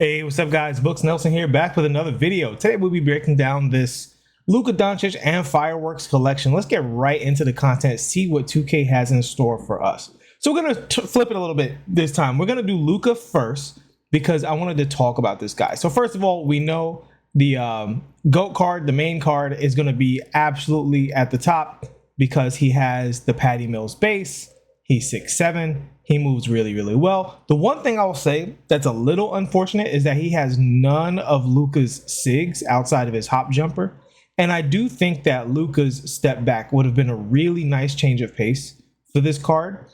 Hey, what's up, guys? Books Nelson here, back with another video. Today we'll be breaking down this Luka Doncic and Fireworks collection. Let's get right into the content, see what 2K has in store for us. So we're going to flip it a little bit this time. We're going to do Luka first because I wanted to talk about this guy. So first of all, we know the GOAT card, the main card, is going to be absolutely at the top because he has the Patty Mills base. He's 6'7". He moves really, really well. The one thing I will say that's a little unfortunate is that he has none of Luka's SIGs outside of his hop jumper. And I do think that Luka's step back would have been a really nice change of pace for this card.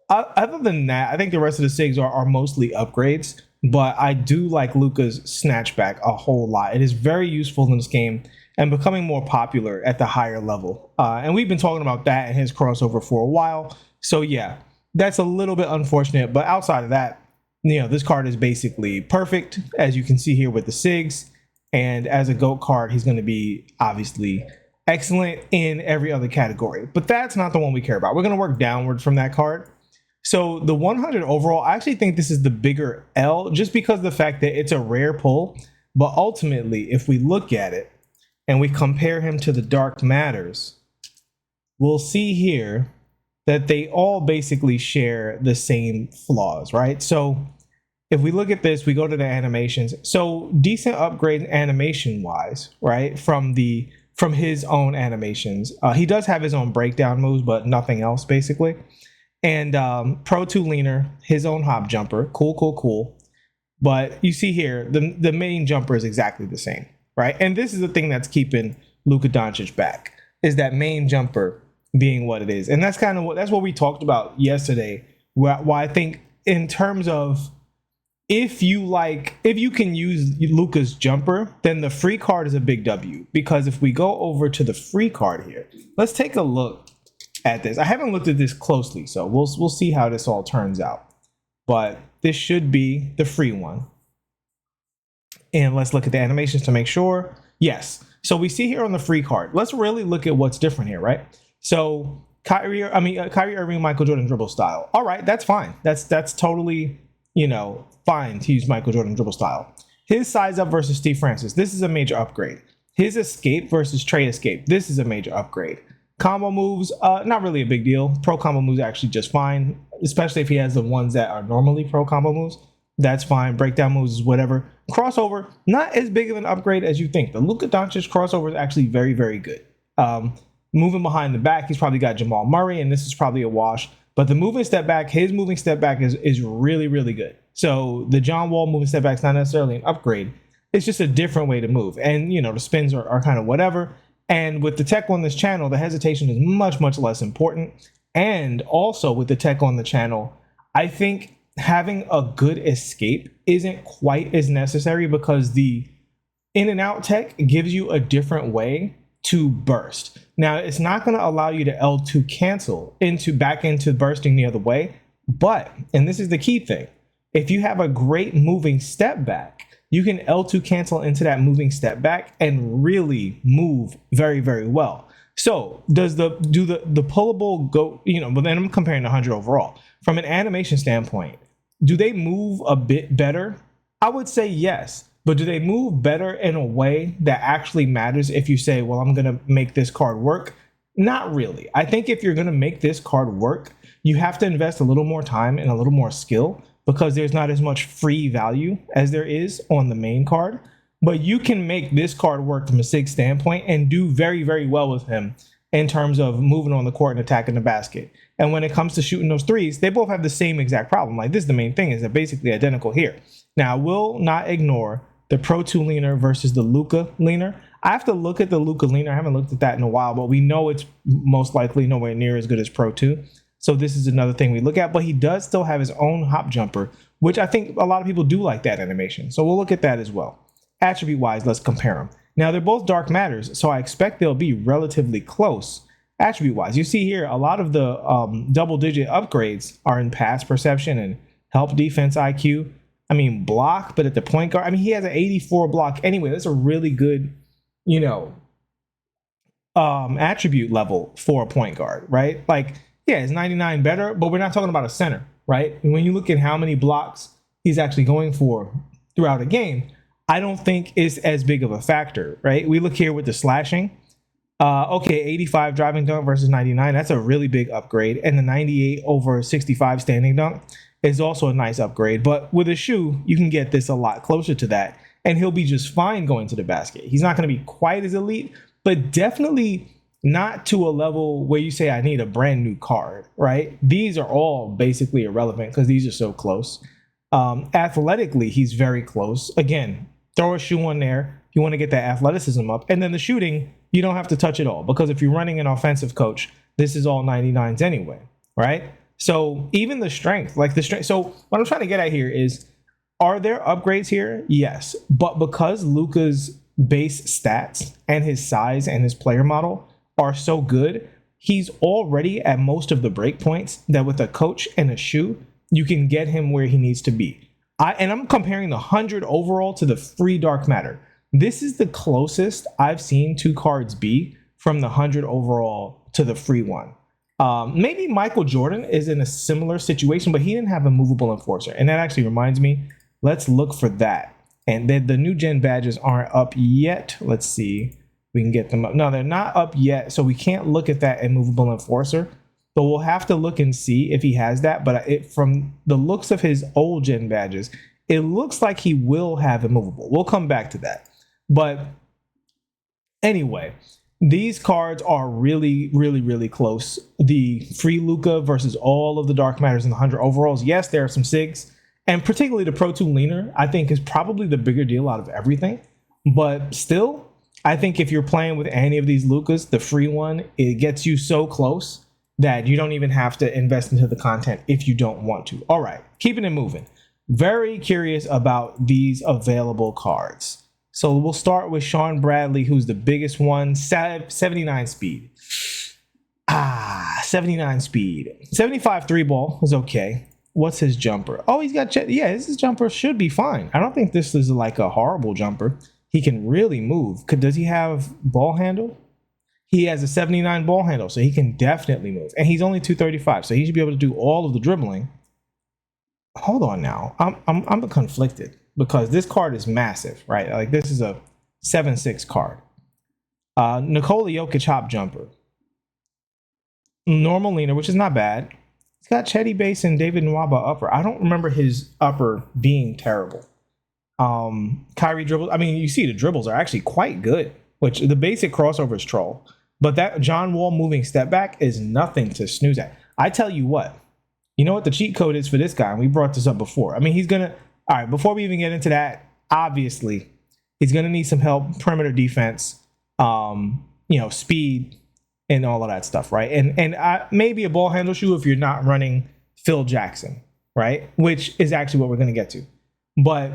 Other than that, I think the rest of the SIGs are mostly upgrades. But I do like Luka's snatchback a whole lot. It is very useful in this game and becoming more popular at the higher level. And we've been talking about that in his crossover for a while. So yeah, that's a little bit unfortunate, but outside of that, you know, this card is basically perfect, as you can see here with the SIGs. And as a GOAT card, he's going to be obviously excellent in every other category. But that's not the one we care about. We're going to work downward from that card. So the 100 overall, I actually think this is the bigger L just because of the fact that it's a rare pull. But ultimately, if we look at it and we compare him to the Dark Matters, we'll see here that they all basically share the same flaws, right? So if we look at this, we go to the animations. So decent upgrade animation wise, right? From his own animations. He does have his own breakdown moves, but nothing else basically. And Pro 2 leaner, his own hop jumper. Cool. But you see here, the main jumper is exactly the same, right? And this is the thing that's keeping Luka Doncic back, is that main jumper being what it is. And that's kind of what we talked about yesterday. Why I think in terms of if you can use Luka's jumper, then the free card is a big W. Because if we go over to the free card here, let's take a look at this. I haven't looked at this closely, so we'll see how this all turns out. But this should be the free one. And let's look at the animations to make sure. Yes. So we see here on the free card. Let's really look at what's different here, right? So Kyrie Irving, Michael Jordan dribble style. All right, that's fine. That's totally, fine to use Michael Jordan dribble style. His size up versus Steve Francis. This is a major upgrade. His escape versus trade escape. This is a major upgrade. Combo moves, not really a big deal. Pro combo moves actually just fine, especially if he has the ones that are normally pro combo moves. That's fine. Breakdown moves is whatever. Crossover, not as big of an upgrade as you think. The Luka Doncic crossover is actually very, very good. Moving behind the back, he's probably got Jamal Murray, and this is probably a wash. But the moving step back, his moving step back is really, really good. So the John Wall moving step back is not necessarily an upgrade. It's just a different way to move. And, the spins are kind of whatever. And with the tech on this channel, the hesitation is much, much less important. And also with the tech on the channel, I think having a good escape isn't quite as necessary because the in and out tech gives you a different way to burst. Now, it's not going to allow you to L2 cancel back into bursting the other way. But, and this is the key thing, if you have a great moving step back, you can L2 cancel into that moving step back and really move very, very well. So do the pullable go, but then I'm comparing 100 overall. From an animation standpoint, do they move a bit better? I would say yes. But do they move better in a way that actually matters if you say, well, I'm going to make this card work? Not really. I think if you're going to make this card work, you have to invest a little more time and a little more skill because there's not as much free value as there is on the main card. But you can make this card work from a SIG standpoint and do very, very well with him in terms of moving on the court and attacking the basket. And when it comes to shooting those threes, they both have the same exact problem. Like this is the main thing, is they're basically identical here. Now, I will not ignore the Pro 2 leaner versus the Luka leaner. I have to look at the Luka leaner. I haven't looked at that in a while, but we know it's most likely nowhere near as good as Pro 2. So this is another thing we look at, but he does still have his own hop jumper, which I think a lot of people do like that animation. So we'll look at that as well. Attribute wise, let's compare them. Now they're both Dark Matters, so I expect they'll be relatively close attribute wise. You see here, a lot of the double digit upgrades are in pass perception and help defense IQ. Block, but at the point guard, he has an 84 block anyway. That's a really good, attribute level for a point guard, right? Like, yeah, it's 99 better, but we're not talking about a center, right? And when you look at how many blocks he's actually going for throughout a game, I don't think is as big of a factor, right? We look here with the slashing. Okay, 85 driving dunk versus 99. That's a really big upgrade. And the 98 over 65 standing dunk is also a nice upgrade. But with a shoe, you can get this a lot closer to that. And he'll be just fine going to the basket. He's not going to be quite as elite, but definitely not to a level where you say I need a brand new card, right? These are all basically irrelevant because these are so close. Athletically, he's very close. Again, throw a shoe on there. You want to get that athleticism up. And then the shooting, you don't have to touch it all because if you're running an offensive coach, this is all 99s anyway, right? So even the strength, So what I'm trying to get at here is, are there upgrades here? Yes. But because Luka's base stats and his size and his player model are so good, he's already at most of the break points that with a coach and a shoe, you can get him where he needs to be. I'm comparing the 100 overall to the free dark matter. This is the closest I've seen two cards be from the 100 overall to the free one. Maybe Michael Jordan is in a similar situation, but he didn't have a movable enforcer. And that actually reminds me, let's look for that. And then the new gen badges aren't up yet. Let's see. We can get them up. No, they're not up yet, so we can't look at that immovable enforcer. But we'll have to look and see if he has that. But from the looks of his old gen badges, it looks like he will have immovable. We'll come back to that. But anyway, these cards are really, really, really close. The free Luka versus all of the dark matters in the 100 overalls. Yes, there are some SIGs. And particularly the Pro 2 leaner, I think, is probably the bigger deal out of everything. But still, I think if you're playing with any of these Lukas, the free one, it gets you so close that you don't even have to invest into the content if you don't want to. All right, keeping it moving. Very curious about these available cards. So we'll start with Shawn Bradley, who's the biggest one, 79 speed. 79 speed. 75 three ball is okay. What's his jumper? Oh, he's got, his jumper should be fine. I don't think this is like a horrible jumper. He can really move. Does he have ball handle? He has a 79 ball handle, so he can definitely move. And he's only 235, so he should be able to do all of the dribbling. Hold on now. I'm conflicted because this card is massive, right? Like this is a 7-6 card. Nikola Jokic hop jumper. Normal leaner, which is not bad. He's got Chetty base and David Nwaba upper. I don't remember his upper being terrible. Kyrie dribbles. I mean, you see the dribbles are actually quite good, which the basic crossover is troll. But that John Wall moving step back is nothing to snooze at. I tell you what, you know what the cheat code is for this guy? And we brought this up before. I mean, he's going to, all right, before we even get into that, obviously, he's going to need some help, perimeter defense, speed, and all of that stuff, right? And maybe a ball handle shoe if you're not running Phil Jackson, right? Which is actually what we're going to get to. But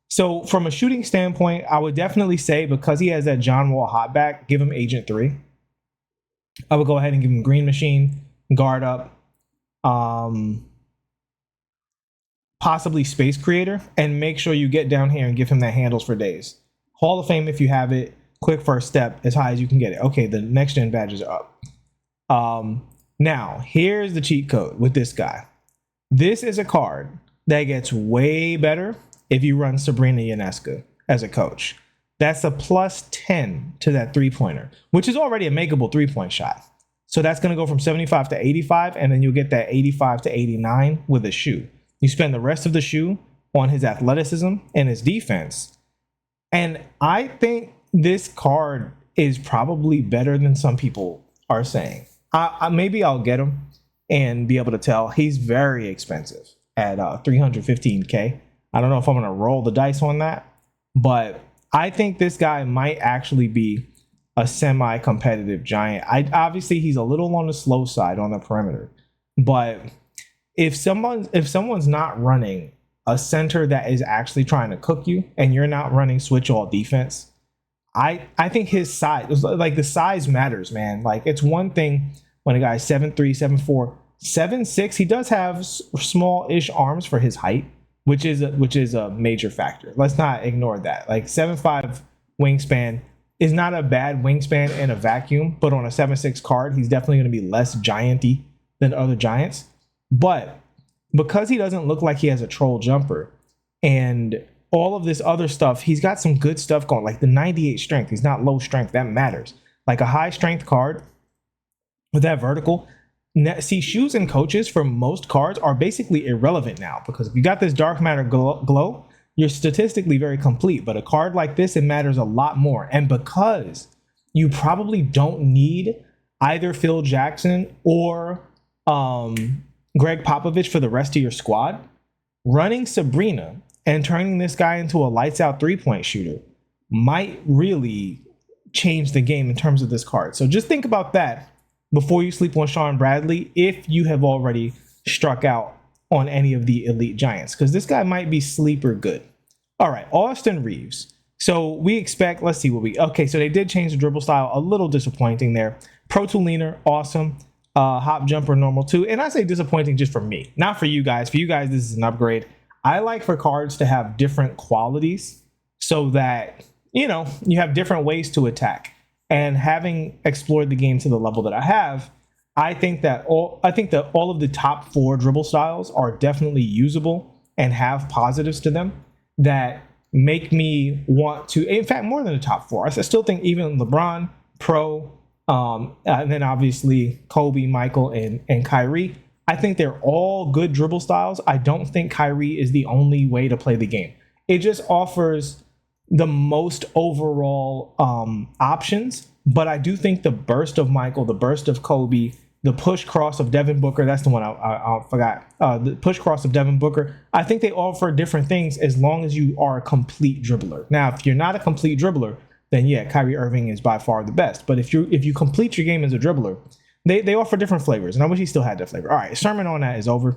so from a shooting standpoint, I would definitely say because he has that John Wall hot back, give him Agent 3. I would go ahead and give him Green Machine, guard up, possibly Space Creator, and make sure you get down here and give him that handles for days. Hall of Fame if you have it. Quick first step as high as you can get it. Okay, the next gen badges are up. Now, here's the cheat code with this guy. This is a card that gets way better if you run Sabrina Ionescu as a coach. That's a plus 10 to that three-pointer, which is already a makeable three-point shot. So that's going to go from 75 to 85, and then you'll get that 85 to 89 with a shoe. You spend the rest of the shoe on his athleticism and his defense. And I think this card is probably better than some people are saying. Maybe I'll get him and be able to tell. He's very expensive at $315K. I don't know if I'm going to roll the dice on that, but I think this guy might actually be a semi-competitive giant. Obviously, he's a little on the slow side on the perimeter, but if someone's not running a center that is actually trying to cook you and you're not running switch all defense, I think his size, like the size matters, man. Like it's one thing when a guy's 7'3", 7'4", 7'6", he does have small-ish arms for his height, which is a major factor. Let's not ignore that. Like 7'5" wingspan is not a bad wingspan in a vacuum, but on a 7'6" card, he's definitely going to be less gianty than other giants. But because he doesn't look like he has a troll jumper, and all of this other stuff, he's got some good stuff going, like the 98 strength. He's not low strength. That matters. Like a high strength card with that vertical. See, shoes and coaches for most cards are basically irrelevant now, because if you got this dark matter glow, you're statistically very complete. But a card like this, it matters a lot more. And because you probably don't need either Phil Jackson or Greg Popovich for the rest of your squad, running Sabrina and turning this guy into a lights out 3-point shooter might really change the game in terms of this card. So just think about that before you sleep on Shawn Bradley, if you have already struck out on any of the elite giants, because this guy might be sleeper good. All right, Austin Reaves. So we expect, let's see what okay, so they did change the dribble style, a little disappointing there. Pro Tool leaner, awesome. Hop jumper, normal too. And I say disappointing just for me, not for you guys. For you guys, this is an upgrade. I like for cards to have different qualities so that, you know, you have different ways to attack. And having explored the game to the level that I have, I think that all of the top 4 dribble styles are definitely usable and have positives to them that make me want to, in fact, more than the top 4. I still think even LeBron, Pro, and then obviously Kobe, Michael, and Kyrie, I think they're all good dribble styles. I don't think Kyrie is the only way to play the game. It just offers the most overall options, but I do think the burst of Michael, the burst of Kobe, the push cross of Devin Booker, that's the one I forgot, the push cross of Devin Booker, I think they offer different things as long as you are a complete dribbler. Now, if you're not a complete dribbler, then yeah, Kyrie Irving is by far the best. But if you complete your game as a dribbler, they offer different flavors, and I wish he still had that flavor. All right, sermon on that is over.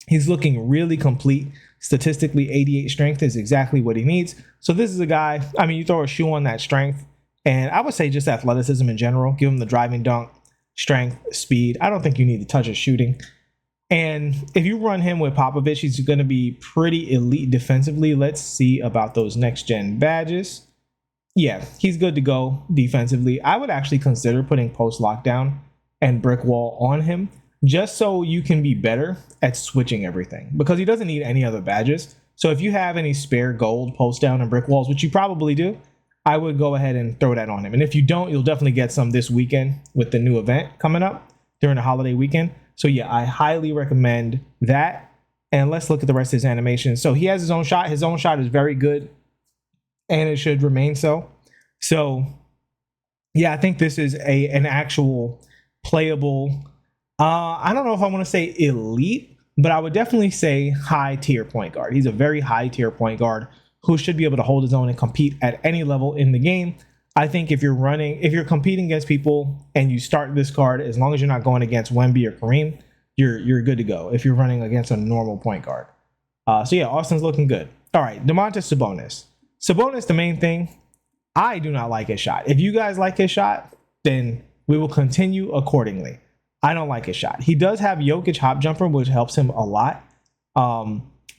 He's looking really complete. Statistically, 88 strength is exactly what he needs. So this is a guy, I mean, you throw a shoe on that strength, and I would say just athleticism in general. Give him the driving dunk, strength, speed. I don't think you need to touch his shooting. And if you run him with Popovich, he's going to be pretty elite defensively. Let's see about those next-gen badges. Yeah, he's good to go defensively. I would actually consider putting post lockdown and brick wall on him, just so you can be better at switching everything, because he doesn't need any other badges. So if you have any spare gold post down and brick walls, which you probably do, I would go ahead and throw that on him. And if you don't, you'll definitely get some this weekend with the new event coming up during the holiday weekend. So yeah, I highly recommend that. And let's look at the rest of his animation. So he has his own shot. His own shot is very good, and it should remain so. So yeah, I think this is an actual playable, I don't know if I want to say elite, but I would definitely say high tier point guard. He's a very high tier point guard who should be able to hold his own and compete at any level in the game. I think if you're competing against people and you start this card, as long as you're not going against Wemby or Kareem, you're good to go if you're running against a normal point guard. So yeah, Austin's looking good. All right, Domantas Sabonis. Sabonis, the main thing, I do not like his shot. If you guys like his shot, then we will continue accordingly. I don't like his shot. He does have Jokic hop jumper, which helps him a lot.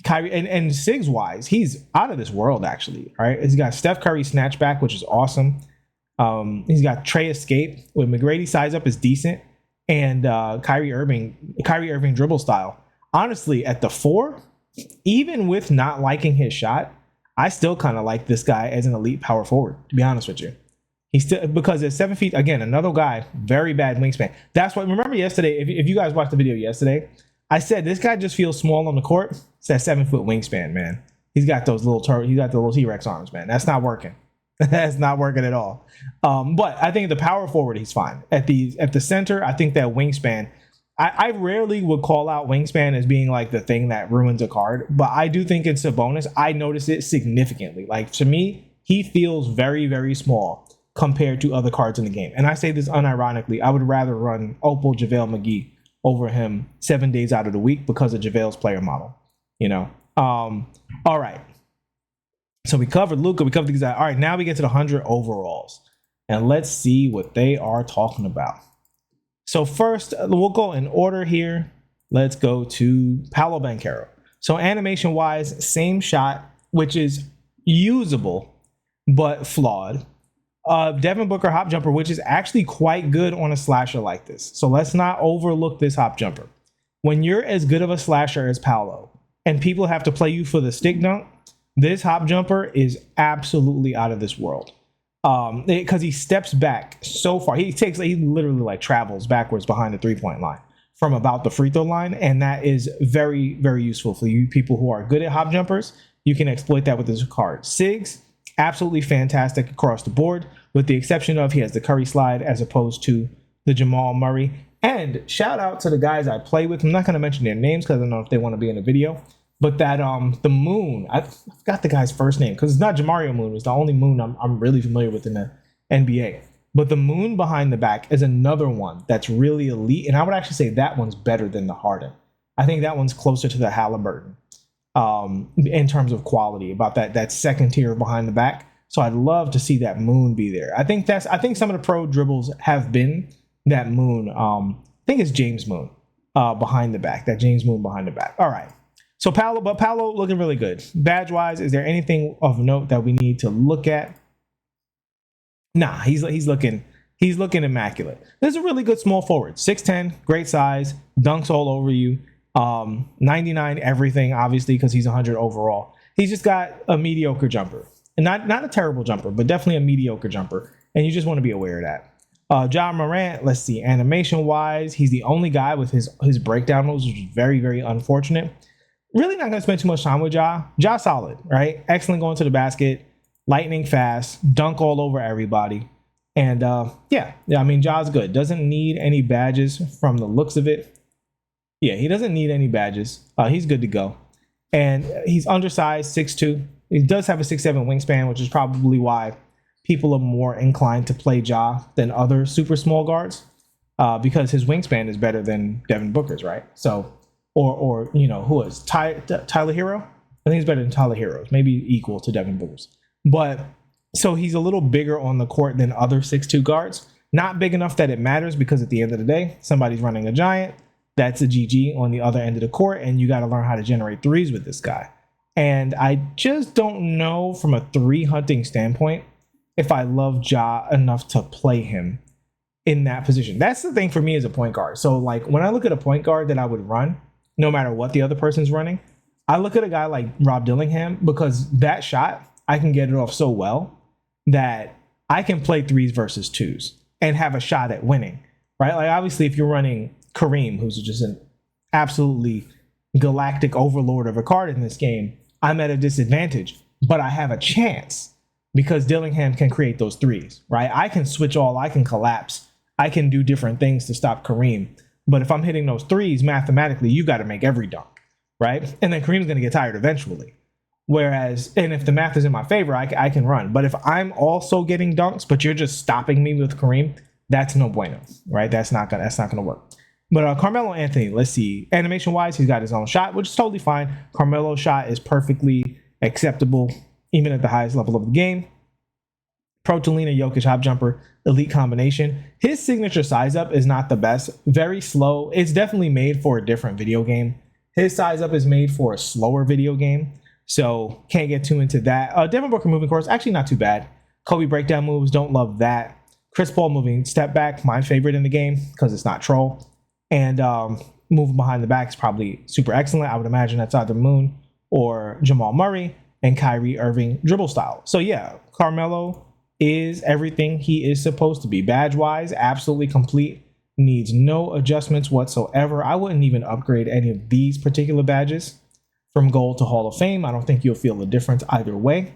Kyrie and Sigs wise, he's out of this world actually. All right, he's got Steph Curry snatchback, which is awesome. He's got Trey escape with McGrady size up is decent, and Kyrie Irving dribble style. Honestly, at the 4, even with not liking his shot, I still kind of like this guy as an elite power forward. To be honest with you. He's still, because at 7 feet, again, another guy, very bad wingspan. That's what, remember yesterday, if you guys watched the video yesterday, I said this guy just feels small on the court. It's that 7 foot wingspan, man. He's got those he's got the little T-Rex arms, man. That's not working. That's not working at all. But I think the power forward, he's fine. At the center, I think that wingspan, I rarely would call out wingspan as being like the thing that ruins a card, but I do think in Sabonis, I notice it significantly. Like to me, he feels very, very small compared to other cards in the game. And I say this unironically, I would rather run Opal JaVale McGee over him 7 days out of the week because of JaVale's player model, you know? All right. So we covered Luka, we covered these guys. All right, now we get to the 100 overalls, and let's see what they are talking about. So first, we'll go in order here. Let's go to Paolo Banchero. So animation-wise, same shot, which is usable, but flawed. Devin Booker hop jumper, which is actually quite good on a slasher like this. So let's not overlook this hop jumper. When you're as good of a slasher as Paolo, and people have to play you for the stick dunk, This hop jumper is absolutely out of this world. Because he steps back so far. He literally like travels backwards behind the 3-point line from about the free throw line. And that is very, very useful for you people who are good at hop jumpers. You can exploit that with this card. Sigs, absolutely fantastic across the board, with the exception of he has the Curry slide as opposed to the Jamal Murray. And shout out to the guys I play with. I'm not going to mention their names because I don't know if they want to be in the video. But that the Moon, I forgot the guy's first name because it's not Jamario Moon. It's the only Moon I'm really familiar with in the NBA. But the Moon behind the back is another one that's really elite, and I would actually say that one's better than the Harden. I think that one's closer to the Halliburton in terms of quality, about that second tier behind the back. So I'd love to see that Moon be there. I think some of the pro dribbles have been that Moon. I think it's James Moon behind the back. That James Moon behind the back. All right. So Paolo looking really good. Badge-wise, is there anything of note that we need to look at? Nah, he's looking immaculate. This is a really good small forward. 6'10", great size, dunks all over you. 99 everything, obviously, because he's 100 overall. He's just got a mediocre jumper. And not a terrible jumper, but definitely a mediocre jumper. And you just want to be aware of that. John Morant, let's see, animation-wise, he's the only guy with his breakdown moves, which is very, very unfortunate. Really not going to spend too much time with Ja. Ja solid, right? Excellent going to the basket, lightning fast, dunk all over everybody. And yeah, I mean, Ja's good. Doesn't need any badges from the looks of it. Yeah, he doesn't need any badges. He's good to go. And he's undersized, 6'2". He does have a 6'7" wingspan, which is probably why people are more inclined to play Ja than other super small guards, because his wingspan is better than Devin Booker's, right? So, or you know, who is Tyler Hero? I think he's better than Tyler Hero's, maybe equal to Devin Booker's. But so he's a little bigger on the court than other 6'2" guards. Not big enough that it matters, because at the end of the day, somebody's running a giant. That's a GG on the other end of the court, and you got to learn how to generate threes with this guy. And I just don't know from a three hunting standpoint if I love Ja enough to play him in that position. That's the thing for me as a point guard. So like when I look at a point guard that I would run, no matter what the other person's running, I look at a guy like Rob Dillingham, because that shot, I can get it off so well that I can play threes versus twos and have a shot at winning, right? Like obviously if you're running Kareem, who's just an absolutely galactic overlord of a card in this game, I'm at a disadvantage, but I have a chance because Dillingham can create those threes, right? I can switch I can collapse. I can do different things to stop Kareem. But if I'm hitting those threes, mathematically, you got to make every dunk, right? And then Kareem's going to get tired eventually. Whereas, and if the math is in my favor, I can run. But if I'm also getting dunks, but you're just stopping me with Kareem, that's no bueno, right? That's not gonna work. But Carmelo Anthony, let's see. Animation-wise, he's got his own shot, which is totally fine. Carmelo's shot is perfectly acceptable, even at the highest level of the game. Protolina Jokic hop jumper, elite combination. His signature size up is not the best. Very slow. It's definitely made for a different video game. His size up is made for a slower video game, so can't get too into that. Devin Booker moving course, actually not too bad. Kobe breakdown moves, don't love that. Chris Paul moving step back, my favorite in the game because it's not troll. And moving behind the back is probably super excellent. I would imagine that's either Moon or Jamal Murray, and Kyrie Irving dribble style. So yeah, Carmelo is everything he is supposed to be. Badge-wise, absolutely complete. Needs no adjustments whatsoever. I wouldn't even upgrade any of these particular badges from gold to Hall of Fame. I don't think you'll feel the difference either way.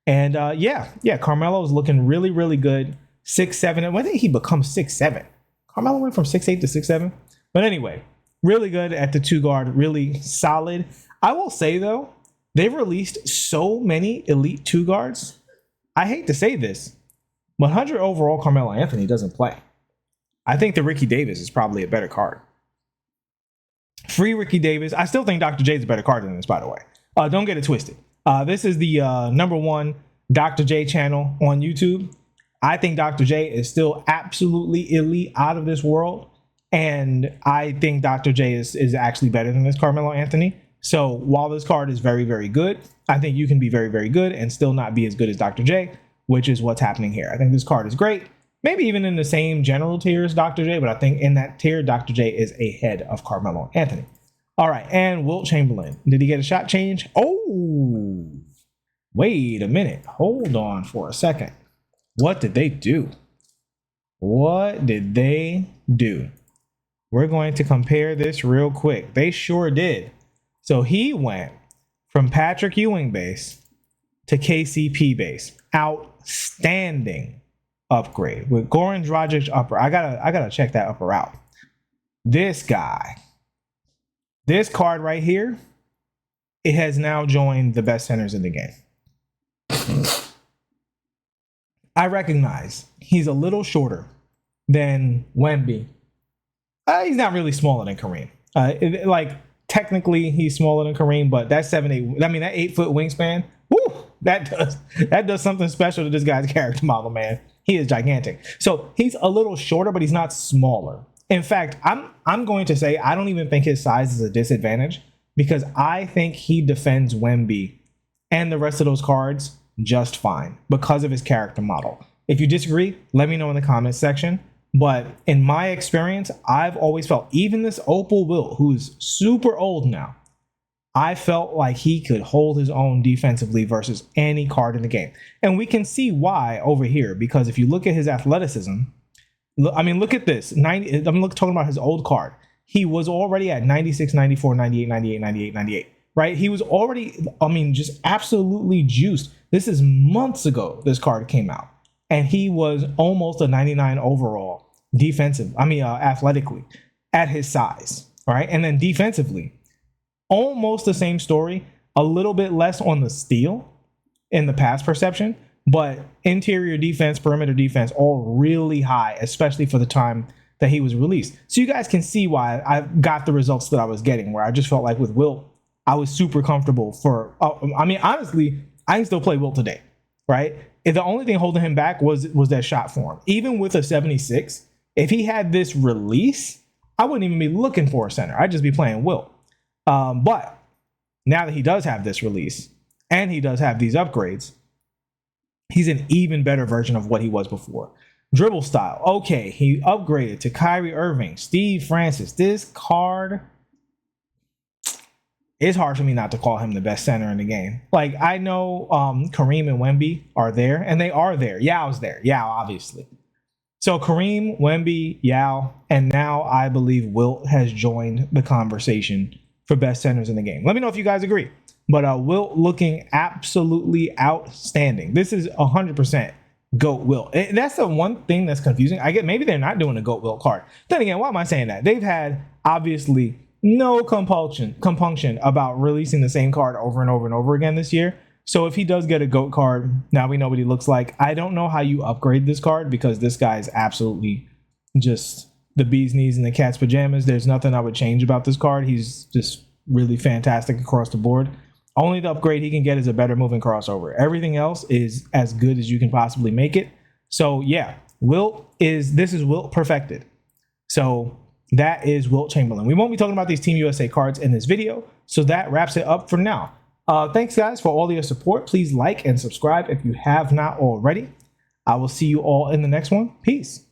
And yeah, Carmelo is looking really, really good. 6'7", and when did he become 6'7"? Carmelo went from 6'8" to 6'7". But anyway, really good at the two guard, really solid. I will say though, they've released so many elite two guards. I hate to say this, but 100 overall Carmelo Anthony doesn't play. I think the Ricky Davis is probably a better card. Free Ricky Davis. I still think Dr. J is a better card than this, by the way. Don't get it twisted. This is the #1 Dr. J channel on YouTube. I think Dr. J is still absolutely elite, out of this world. And I think Dr. J is actually better than this Carmelo Anthony. So while this card is very, very good, I think you can be very, very good and still not be as good as Dr. J, which is what's happening here. I think this card is great. Maybe even in the same general tier as Dr. J, but I think in that tier, Dr. J is ahead of Carmelo Anthony. All right, and Wilt Chamberlain. Did he get a shot change? Oh, Wait a minute. Hold on for a second. What did they do? What did they do? We're going to compare this real quick. They sure did. So he went from Patrick Ewing base to KCP base. Outstanding upgrade with Goran Dragic upper. I gotta check that upper out. This guy, this card right here, it has now joined the best centers in the game. I recognize he's a little shorter than Wemby. He's not really smaller than Kareem. Like technically he's smaller than Kareem, but that 8-foot wingspan, whoo, that does something special to this guy's character model, man. He is gigantic. So he's a little shorter, but he's not smaller. In fact, I'm going to say I don't even think his size is a disadvantage, because I think he defends Wemby and the rest of those cards just fine because of his character model. If you disagree, let me know in the comments section. But in my experience, I've always felt, even this Opal Wilt, who's super old now, I felt like he could hold his own defensively versus any card in the game. And we can see why over here, because if you look at his athleticism, look at this. Talking about his old card. He was already at 96, 94, 98, 98, 98, 98, right? He was already, just absolutely juiced. This is months ago, this card came out. And he was almost a 99 overall athletically at his size, right? And then defensively, almost the same story, a little bit less on the steal in the pass perception, but interior defense, perimeter defense, all really high, especially for the time that he was released. So you guys can see why I got the results that I was getting, where I just felt like with Wilt, I was super comfortable honestly, I can still play Wilt today, right? The only thing holding him back was that shot form. Even with a 76, if he had this release, I wouldn't even be looking for a center. I'd just be playing Wilt. But now that he does have this release and he does have these upgrades, he's an even better version of what he was before. Dribble style. Okay, he upgraded to Kyrie Irving, Steve Francis. This card, it's hard for me not to call him the best center in the game. Like, I know Kareem and Wemby are there, and they are there. Yao's there. Yao, obviously. So Kareem, Wemby, Yao, and now I believe Wilt has joined the conversation for best centers in the game. Let me know if you guys agree. But Wilt looking absolutely outstanding. This is 100% GOAT Wilt. That's the one thing that's confusing. I get maybe they're not doing a GOAT Wilt card. Then again, why am I saying that? They've had, obviously, no compunction about releasing the same card over and over and over again this year. So if he does get a GOAT card, now we know what he looks like. I don't know how you upgrade this card, because this guy is absolutely just the bee's knees and the cat's pajamas. There's nothing I would change about this card. He's just really fantastic across the board. Only the upgrade he can get is a better moving crossover. Everything else is as good as you can possibly make it. So yeah, this is Wilt perfected. So that is Wilt Chamberlain. We won't be talking about these Team USA cards in this video, so that wraps it up for now. Thanks, guys, for all of your support. Please like and subscribe if you have not already. I will see you all in the next one. Peace.